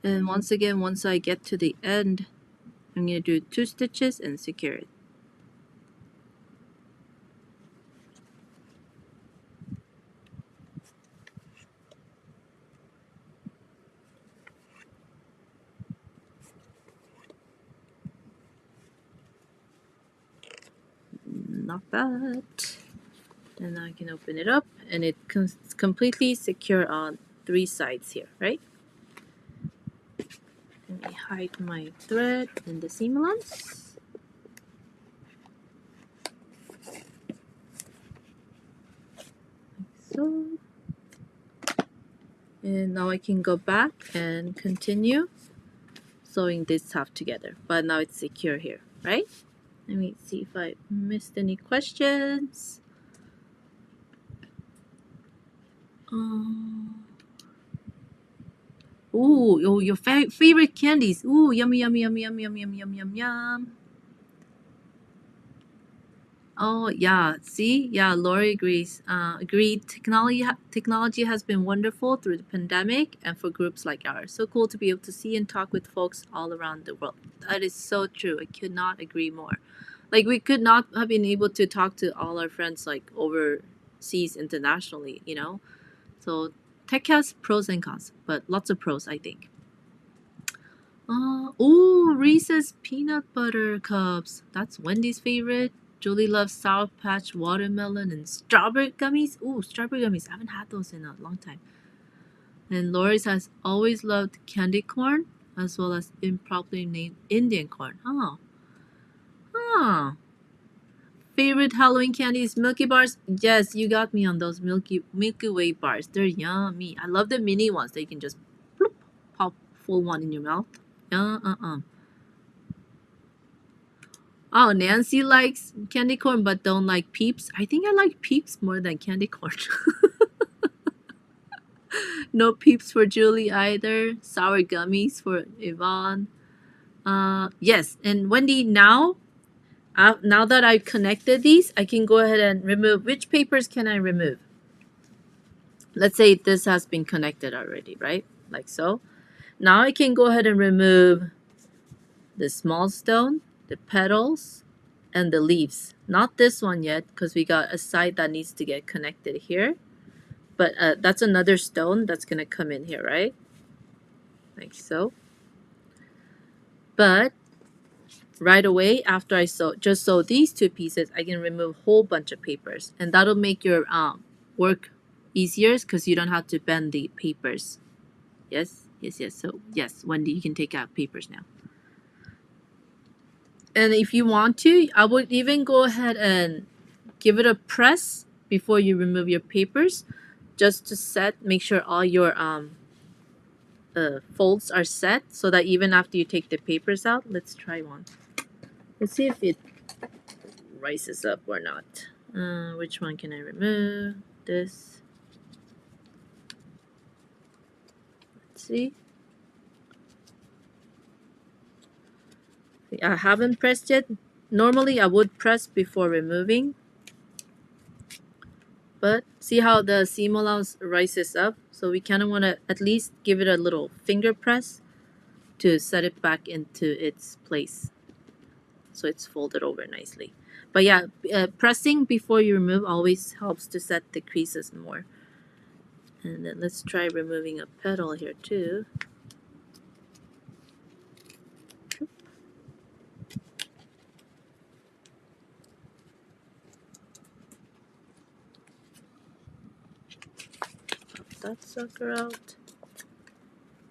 And once again, once I get to the end, I'm going to do 2 stitches and secure it. Not bad. And now I can open it up, and it's completely secure on 3 sides here, right? Let me hide my thread and the seam allowance. Like so. And now I can go back and continue sewing this half together. But now it's secure here, right? Let me see if I missed any questions. Ooh, oh, your favorite candies. Ooh, yummy, yummy, yummy, yummy, yummy, yummy, yum, yum, yum. Oh yeah, see, yeah, Lori agrees. Agreed. Technology has been wonderful through the pandemic, and for groups like ours, so cool to be able to see and talk with folks all around the world. That is so true. I could not agree more. Like we could not have been able to talk to all our friends like overseas internationally, you know. So tech has pros and cons, but lots of pros, I think. Oh, Reese's peanut butter cups. That's Wendy's favorite. Julie loves Sour Patch watermelon and strawberry gummies. Ooh, strawberry gummies. I haven't had those in a long time. And Lori's has always loved candy corn as well as improperly named Indian corn. Huh. Favorite Halloween candy is Milky Bars. Yes, you got me on those Milky Way bars. They're yummy. I love the mini ones that you can just bloop, pop full one in your mouth. Oh, Nancy likes candy corn but don't like Peeps. I think I like Peeps more than candy corn. No Peeps for Julie either. Sour gummies for Yvonne. Yes, and Wendy, now that I've connected these, I can go ahead and remove. Which papers can I remove? Let's say this has been connected already, right? Like so. Now I can go ahead and remove the small stone, the petals, and the leaves. Not this one yet because we got a side that needs to get connected here. But that's another stone that's going to come in here, right? Like so. But right away after I just sew these 2 pieces, I can remove a whole bunch of papers. And that'll make your work easier because you don't have to bend the papers. Yes. So yes, Wendy, you can take out papers now. And if you want to, I would even go ahead and give it a press before you remove your papers, just to make sure all your folds are set, so that even after you take the papers out, let's try one. Let's see if it rises up or not. Which one can I remove? This. Let's see. I haven't pressed yet. Normally I would press before removing, but see how the seam allowance rises up? So we kind of want to at least give it a little finger press to set it back into its place, so it's folded over nicely. But yeah, pressing before you remove always helps to set the creases more. And then let's try removing a petal here too. That sucker out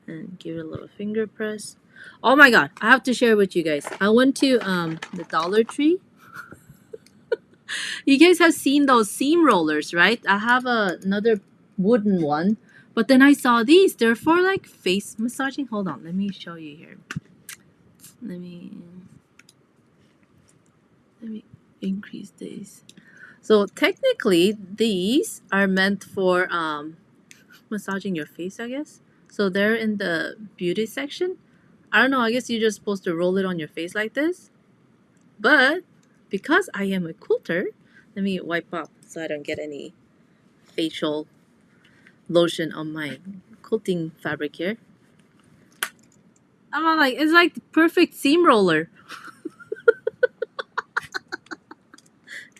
and give it a little finger press. Oh my god, I have to share with you guys. I went to the Dollar Tree. You guys have seen those seam rollers, right? I have another wooden one, but then I saw these. They're for like face massaging. Hold on, let me show you here. Let me increase these. So technically these are meant for massaging your face, I guess. So they're in the beauty section. I don't know, I guess you're just supposed to roll it on your face like this. But because I am a quilter, let me wipe up so I don't get any facial lotion on my quilting fabric here. I'm like, it's like the perfect seam roller.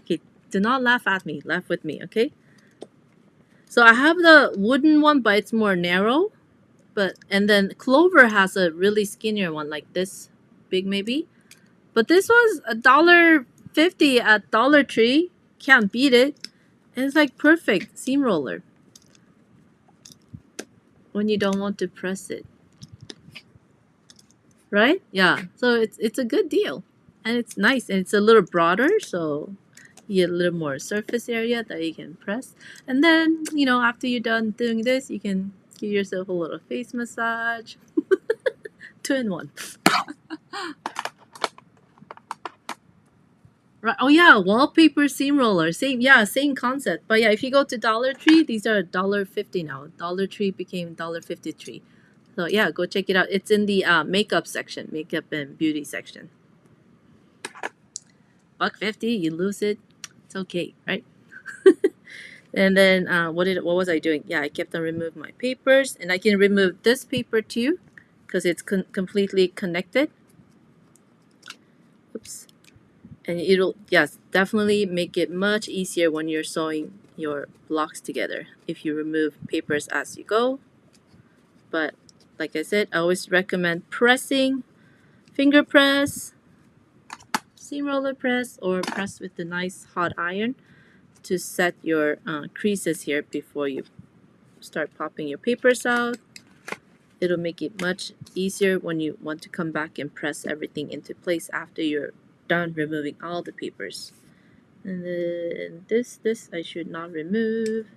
Okay, do not laugh at me. Laugh with me, okay? So I have the wooden one, but it's more narrow. And then Clover has a really skinnier one, like this big maybe. But this was $1.50 at Dollar Tree. Can't beat it. And it's like perfect seam roller when you don't want to press it. Right? Yeah. So it's a good deal. And it's nice. And it's a little broader, so you get a little more surface area that you can press. And then, after you're done doing this, you can give yourself a little face massage. 2 in 1. Right. Oh yeah, wallpaper seam roller. Same concept. But yeah, if you go to Dollar Tree, these are $1.50 now. Dollar Tree became $1.53. So yeah, go check it out. It's in the makeup section, makeup and beauty section. $1.50, you lose it. It's okay, right? And then what was I doing? Yeah, I kept on removing my papers, and I can remove this paper too, because it's completely connected. Oops. And it'll, yes, definitely make it much easier when you're sewing your blocks together if you remove papers as you go. But like I said, I always recommend pressing, finger press, seam roller press, or press with the nice hot iron to set your creases here before you start popping your papers out. It'll make it much easier when you want to come back and press everything into place after you're done removing all the papers. And then this I should not remove.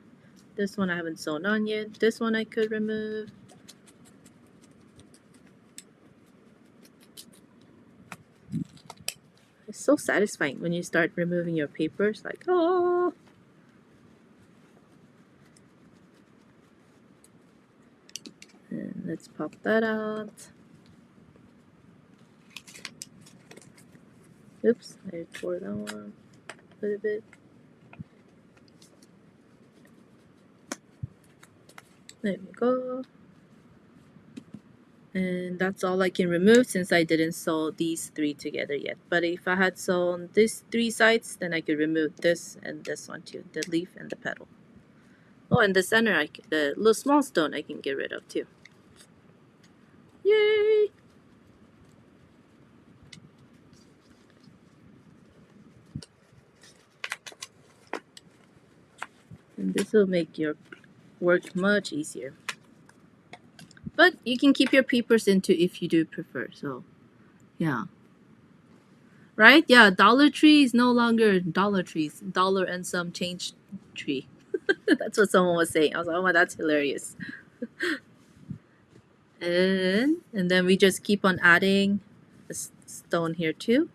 This one I haven't sewn on yet. This one I could remove. It's so satisfying when you start removing your papers, like, oh. And let's pop that out. Oops, I tore that one a little bit. There we go. And that's all I can remove since I didn't sew these 3 together yet. But if I had sewn these 3 sides, then I could remove this and this one too, the leaf and the petal. Oh, and the center, the little small stone I can get rid of too. Yay! And this will make your work much easier. But you can keep your papers into if you do prefer. So, yeah. Right? Yeah, Dollar Tree is no longer Dollar Trees. Dollar and some change tree. That's what someone was saying. I was like, oh my, that's hilarious. And then we just keep on adding a stone here too.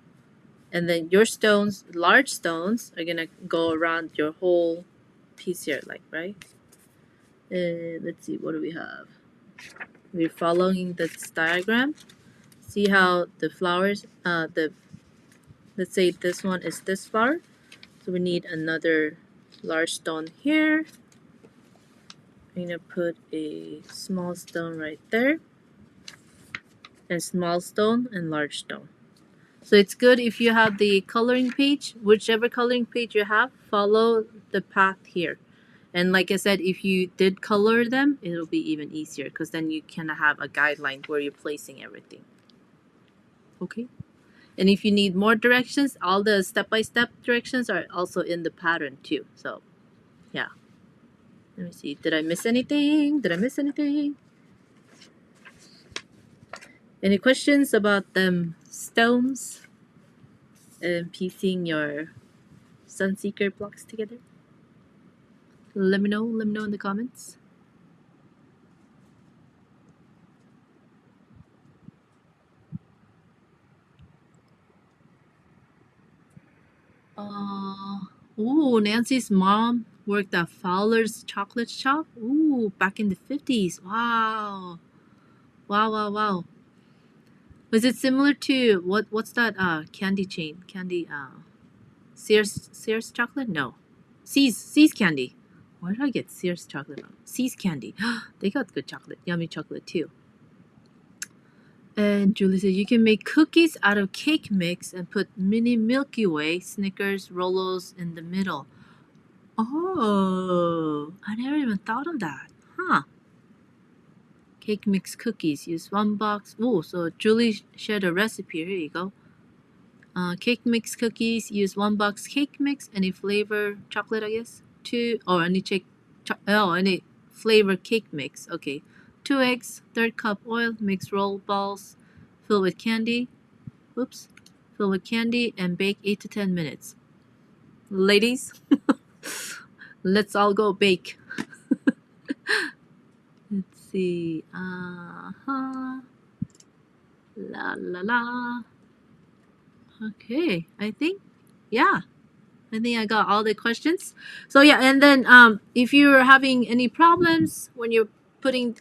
And then your stones, large stones, are gonna go around your whole piece here, like, right? Let's see, what do we have? We're following this diagram. See how the flowers, let's say this one is this flower. So we need another large stone here. I'm gonna put a small stone right there. And small stone and large stone. So it's good if you have the coloring page, whichever coloring page you have, follow the path here. And like I said, if you did color them, it'll be even easier because then you can have a guideline where you're placing everything. Okay. And if you need more directions, all the step-by-step directions are also in the pattern too. So, yeah. Let me see. Did I miss anything? Any questions about them stones and piecing your Sunseeker blocks together? Let me know in the comments. Ooh, Nancy's mom worked at Fowler's chocolate shop. Ooh, back in the 50s. Wow. Wow. Was it similar to what's that candy chain? Candy Sears chocolate? No. See's candy. Where did I get Sears chocolate from? See's candy. They got good chocolate. Yummy chocolate too. And Julie said you can make cookies out of cake mix and put mini Milky Way Snickers Rolos in the middle. Oh, I never even thought of that. Huh. Cake mix cookies. Use 1 box. Oh, so Julie shared a recipe. Here you go. Cake mix cookies. Use 1 box cake mix. Any flavor chocolate, I guess. Any flavor cake mix. Okay. 2 eggs. 1/3 cup oil. Mix roll balls. Fill with candy. Oops. Fill with candy and bake 8 to 10 minutes. Ladies, let's all go bake. Let's see. La la la. Okay, I think I got all the questions. So yeah, and then if you're having any problems when you're putting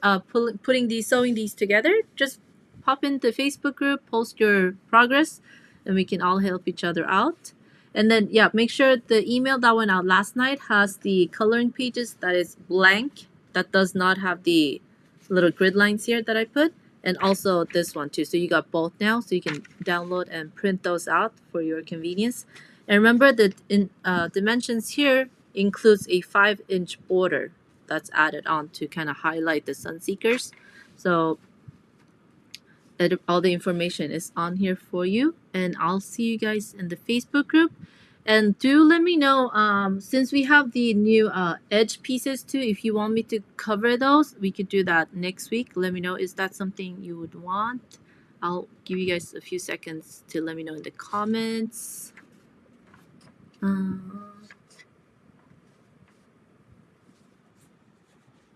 sewing these together, just pop in the Facebook group, post your progress, and we can all help each other out. And then yeah, make sure the email that went out last night has the coloring pages that is blank, that does not have the little grid lines here that I put, and also this one too. So you got both now, so you can download and print those out for your convenience. And remember that in dimensions here includes a 5-inch border that's added on to kind of highlight the Sunseekers. So all the information is on here for you, and I'll see you guys in the Facebook group. And do let me know, since we have the new edge pieces too, if you want me to cover those, we could do that next week. Let me know, is that something you would want? I'll give you guys a few seconds to let me know in the comments.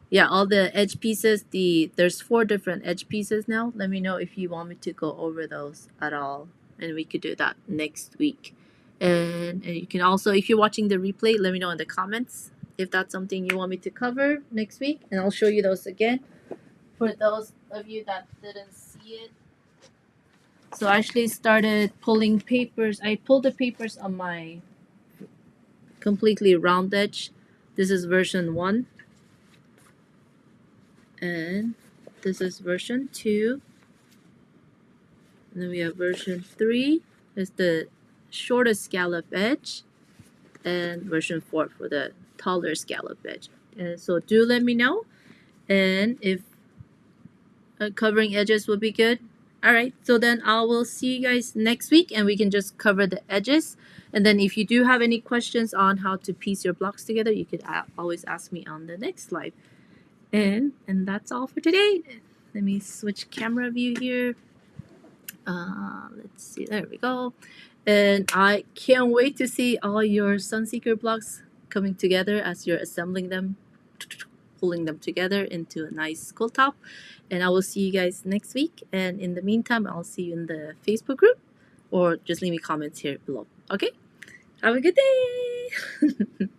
Yeah, all the edge pieces, there's 4 different edge pieces now. Let me know if you want me to go over those at all, and we could do that next week. And you can also, if you're watching the replay, let me know in the comments if that's something you want me to cover next week, and I'll show you those again for those of you that didn't see it. So I actually started pulling papers. I pulled the papers on my completely round edge. This is version 1. And this is version 2. And then we have version 3 is the shortest scallop edge, and version 4 for the taller scallop edge. And so do let me know, and if covering edges would be good. Alright, so then I will see you guys next week, and we can just cover the edges. And then if you do have any questions on how to piece your blocks together, you could always ask me on the next live. And that's all for today. Let me switch camera view here. Let's see, there we go. And I can't wait to see all your Sunseeker blocks coming together as you're assembling them, pulling them together into a nice cool top. And I will see you guys next week. And in the meantime, I'll see you in the Facebook group, or just leave me comments here below. Okay? Have a good day!